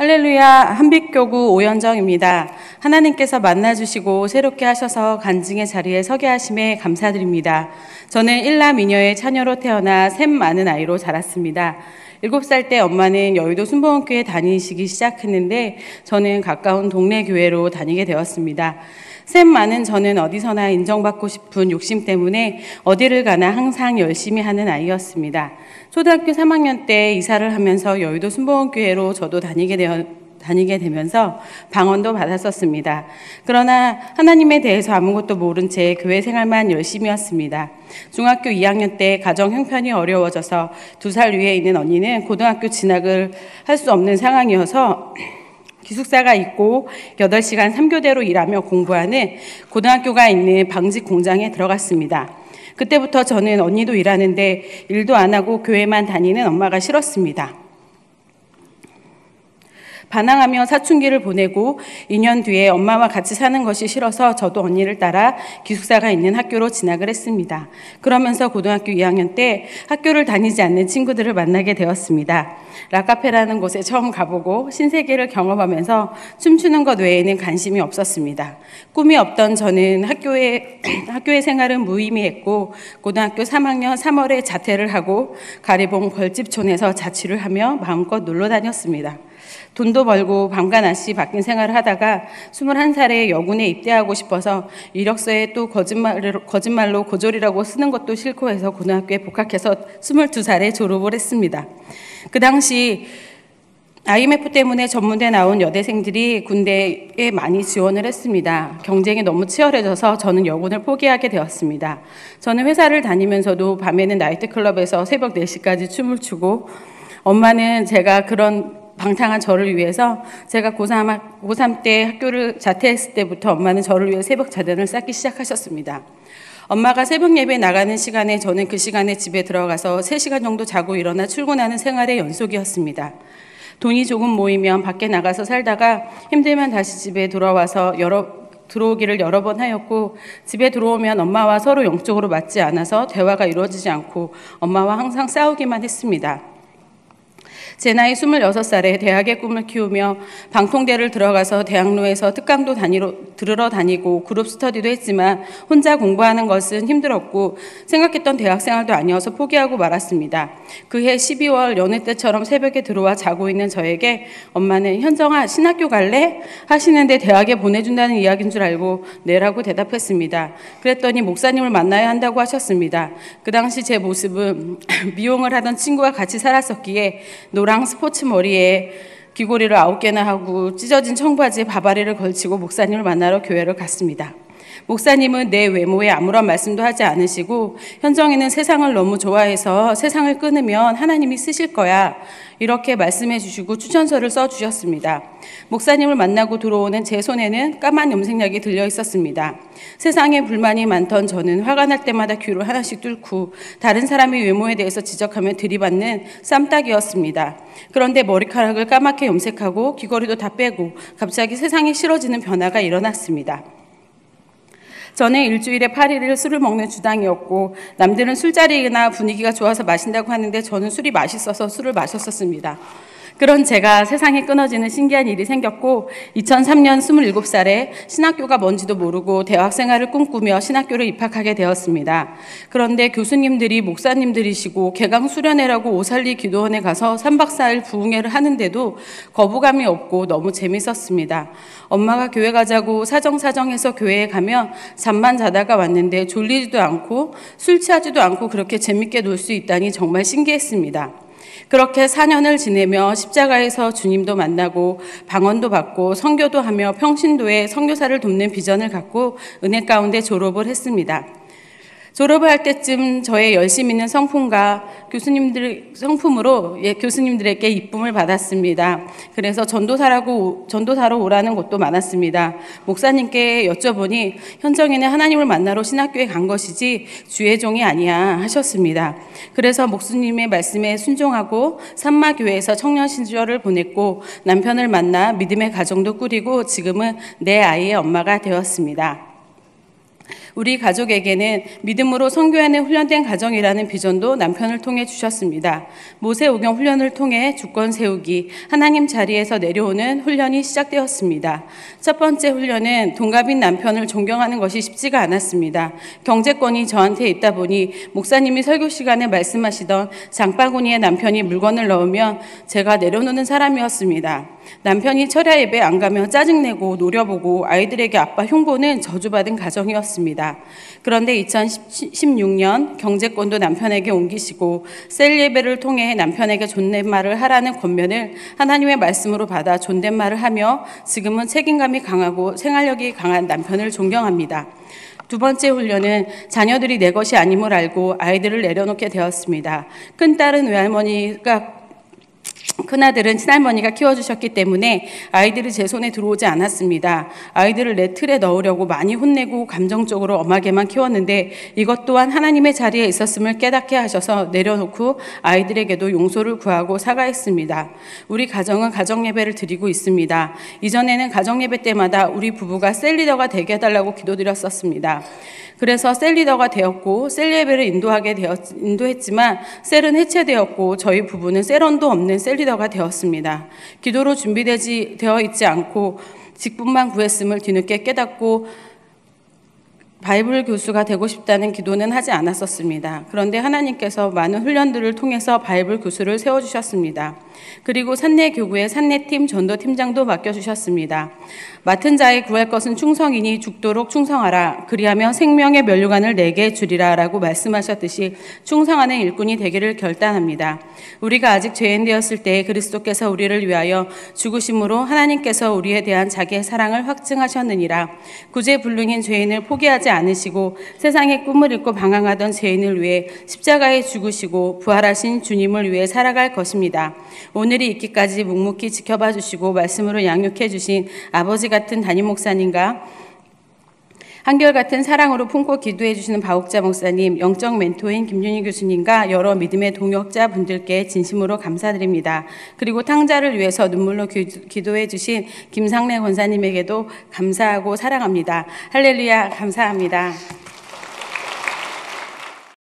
할렐루야, 한빛교구 오현정입니다. 하나님께서 만나주시고 새롭게 하셔서 간증의 자리에 서게 하심에 감사드립니다. 저는 일남 미녀의 자녀로 태어나 샘 많은 아이로 자랐습니다. 7살 때 엄마는 여의도 순복음교회 다니시기 시작했는데 저는 가까운 동네 교회로 다니게 되었습니다. 샘 많은 저는 어디서나 인정받고 싶은 욕심 때문에 어디를 가나 항상 열심히 하는 아이였습니다. 초등학교 3학년 때 이사를 하면서 여의도 순복음교회로 저도 다니게 되면서 방언도 받았었습니다. 그러나 하나님에 대해서 아무것도 모른 채 교회 생활만 열심히 했습니다. 중학교 2학년 때 가정 형편이 어려워져서 2살 위에 있는 언니는 고등학교 진학을 할 수 없는 상황이어서 기숙사가 있고 8시간 3교대로 일하며 공부하는 고등학교가 있는 방직 공장에 들어갔습니다. 그때부터 저는 언니도 일하는데 일도 안 하고 교회만 다니는 엄마가 싫었습니다. 반항하며 사춘기를 보내고 2년 뒤에 엄마와 같이 사는 것이 싫어서 저도 언니를 따라 기숙사가 있는 학교로 진학을 했습니다. 그러면서 고등학교 2학년 때 학교를 다니지 않는 친구들을 만나게 되었습니다. 라카페라는 곳에 처음 가보고 신세계를 경험하면서 춤추는 것 외에는 관심이 없었습니다. 꿈이 없던 저는 학교의 생활은 무의미했고 고등학교 3학년 3월에 자퇴를 하고 가리봉 벌집촌에서 자취를 하며 마음껏 놀러 다녔습니다. 돈도 벌고 밤과 낮이 바뀐 생활을 하다가 21살에 여군에 입대하고 싶어서 이력서에 또 거짓말로 고졸이라고 쓰는 것도 싫고 해서 고등학교에 복학해서 22살에 졸업을 했습니다. 그 당시 IMF 때문에 전문대 나온 여대생들이 군대에 많이 지원을 했습니다. 경쟁이 너무 치열해져서 저는 여군을 포기하게 되었습니다. 저는 회사를 다니면서도 밤에는 나이트클럽에서 새벽 4시까지 춤을 추고 엄마는 제가 그런 방탕한 저를 위해서 제가 고3 때 학교를 자퇴했을 때부터 엄마는 저를 위해 새벽 자단을 쌓기 시작하셨습니다. 엄마가 새벽 예배 나가는 시간에 저는 그 시간에 집에 들어가서 3시간 정도 자고 일어나 출근하는 생활의 연속이었습니다. 돈이 조금 모이면 밖에 나가서 살다가 힘들면 다시 집에 돌아와서 들어오기를 여러 번 하였고 집에 들어오면 엄마와 서로 영적으로 맞지 않아서 대화가 이루어지지 않고 엄마와 항상 싸우기만 했습니다. 제 나이 26살에 대학의 꿈을 키우며 방통대를 들어가서 대학로에서 특강도 들으러 다니고 그룹 스터디도 했지만 혼자 공부하는 것은 힘들었고 생각했던 대학생활도 아니어서 포기하고 말았습니다. 그해 12월 여느 때처럼 새벽에 들어와 자고 있는 저에게 엄마는 현정아 신학교 갈래? 하시는데 대학에 보내준다는 이야기인 줄 알고 네라고 대답했습니다. 그랬더니 목사님을 만나야 한다고 하셨습니다. 그 당시 제 모습은 미용을 하던 친구와 같이 살았었기에 노랑 스포츠 머리에 귀고리를 9개나 하고 찢어진 청바지에 바바리를 걸치고 목사님을 만나러 교회를 갔습니다. 목사님은 내 외모에 아무런 말씀도 하지 않으시고 현정이는 세상을 너무 좋아해서 세상을 끊으면 하나님이 쓰실 거야 이렇게 말씀해 주시고 추천서를 써주셨습니다. 목사님을 만나고 들어오는 제 손에는 까만 염색약이 들려 있었습니다. 세상에 불만이 많던 저는 화가 날 때마다 귀를 하나씩 뚫고 다른 사람의 외모에 대해서 지적하면 들이받는 쌈딱이었습니다. 그런데 머리카락을 까맣게 염색하고 귀걸이도 다 빼고 갑자기 세상이 싫어지는 변화가 일어났습니다. 저는 일주일에 8일을 술을 먹는 주당이었고 남들은 술자리나 분위기가 좋아서 마신다고 하는데 저는 술이 맛있어서 술을 마셨었습니다. 그런 제가 세상이 끊어지는 신기한 일이 생겼고 2003년 27살에 신학교가 뭔지도 모르고 대학생활을 꿈꾸며 신학교를 입학하게 되었습니다. 그런데 교수님들이 목사님들이시고 개강 수련회라고 오살리 기도원에 가서 3박 4일 부흥회를 하는데도 거부감이 없고 너무 재밌었습니다. 엄마가 교회 가자고 사정사정해서 교회에 가면 잠만 자다가 왔는데 졸리지도 않고 술 취하지도 않고 그렇게 재밌게 놀 수 있다니 정말 신기했습니다. 그렇게 4년을 지내며 십자가에서 주님도 만나고 방언도 받고 선교도 하며 평신도에 선교사를 돕는 비전을 갖고 은혜 가운데 졸업을 했습니다. 졸업을 할 때쯤 저의 열심 있는 성품과 성품으로 교수님들에게 이쁨을 받았습니다. 그래서 전도사로 오라는 곳도 많았습니다. 목사님께 여쭤보니 현정이는 하나님을 만나러 신학교에 간 것이지 주의 종이 아니야 하셨습니다. 그래서 목사님의 말씀에 순종하고 산마교회에서 청년 신주를 보냈고 남편을 만나 믿음의 가정도 꾸리고 지금은 내 아이의 엄마가 되었습니다. 우리 가족에게는 믿음으로 선교하는 훈련된 가정이라는 비전도 남편을 통해 주셨습니다. 모세 오경 훈련을 통해 주권 세우기, 하나님 자리에서 내려오는 훈련이 시작되었습니다. 첫 번째 훈련은 동갑인 남편을 존경하는 것이 쉽지가 않았습니다. 경제권이 저한테 있다 보니 목사님이 설교 시간에 말씀하시던 장바구니에 남편이 물건을 넣으면 제가 내려놓는 사람이었습니다. 남편이 철야 예배 안 가면 짜증내고 노려보고 아이들에게 아빠 흉보는 저주받은 가정이었습니다. 그런데 2016년 경제권도 남편에게 옮기시고 셀 예배를 통해 남편에게 존댓말을 하라는 권면을 하나님의 말씀으로 받아 존댓말을 하며 지금은 책임감이 강하고 생활력이 강한 남편을 존경합니다. 두 번째 훈련은 자녀들이 내 것이 아님을 알고 아이들을 내려놓게 되었습니다. 큰아들은 친할머니가 키워주셨기 때문에 아이들이 제 손에 들어오지 않았습니다. 아이들을 내 틀에 넣으려고 많이 혼내고 감정적으로 엄하게만 키웠는데 이것 또한 하나님의 자리에 있었음을 깨닫게 하셔서 내려놓고 아이들에게도 용서를 구하고 사과했습니다. 우리 가정은 가정예배를 드리고 있습니다. 이전에는 가정예배 때마다 우리 부부가 셀리더가 되게 해달라고 기도드렸었습니다. 그래서 셀리더가 되었고 셀 예배를 인도했지만 셀은 해체되었고 저희 부부는 셀원도 없는 셀리더가 되었습니다. 기도로 준비되어 있지 않고 직분만 구했음을 뒤늦게 깨닫고 바이블 교수가 되고 싶다는 기도는 하지 않았었습니다. 그런데 하나님께서 많은 훈련들을 통해서 바이블 교수를 세워주셨습니다. 그리고 산내교구의 산내팀 전도팀장도 맡겨주셨습니다. 맡은 자의 구할 것은 충성이니 죽도록 충성하라. 그리하면 생명의 면류관을 내게 주리라 라고 말씀하셨듯이 충성하는 일꾼이 되기를 결단합니다. 우리가 아직 죄인 되었을 때 그리스도께서 우리를 위하여 죽으심으로 하나님께서 우리에 대한 자기의 사랑을 확증하셨느니라. 구제불능인 죄인을 포기하지 않으시고 세상의 꿈을 잃고 방황하던 죄인을 위해 십자가에 죽으시고 부활하신 주님을 위해 살아갈 것입니다. 오늘이 있기까지 묵묵히 지켜봐 주시고 말씀으로 양육해 주신 아버지 같은 담임 목사님과 한결같은 사랑으로 품고 기도해 주시는 바옥자 목사님, 영적 멘토인 김윤희 교수님과 여러 믿음의 동역자 분들께 진심으로 감사드립니다. 그리고 탕자를 위해서 눈물로 기도해 주신 김상래 권사님에게도 감사하고 사랑합니다. 할렐루야, 감사합니다.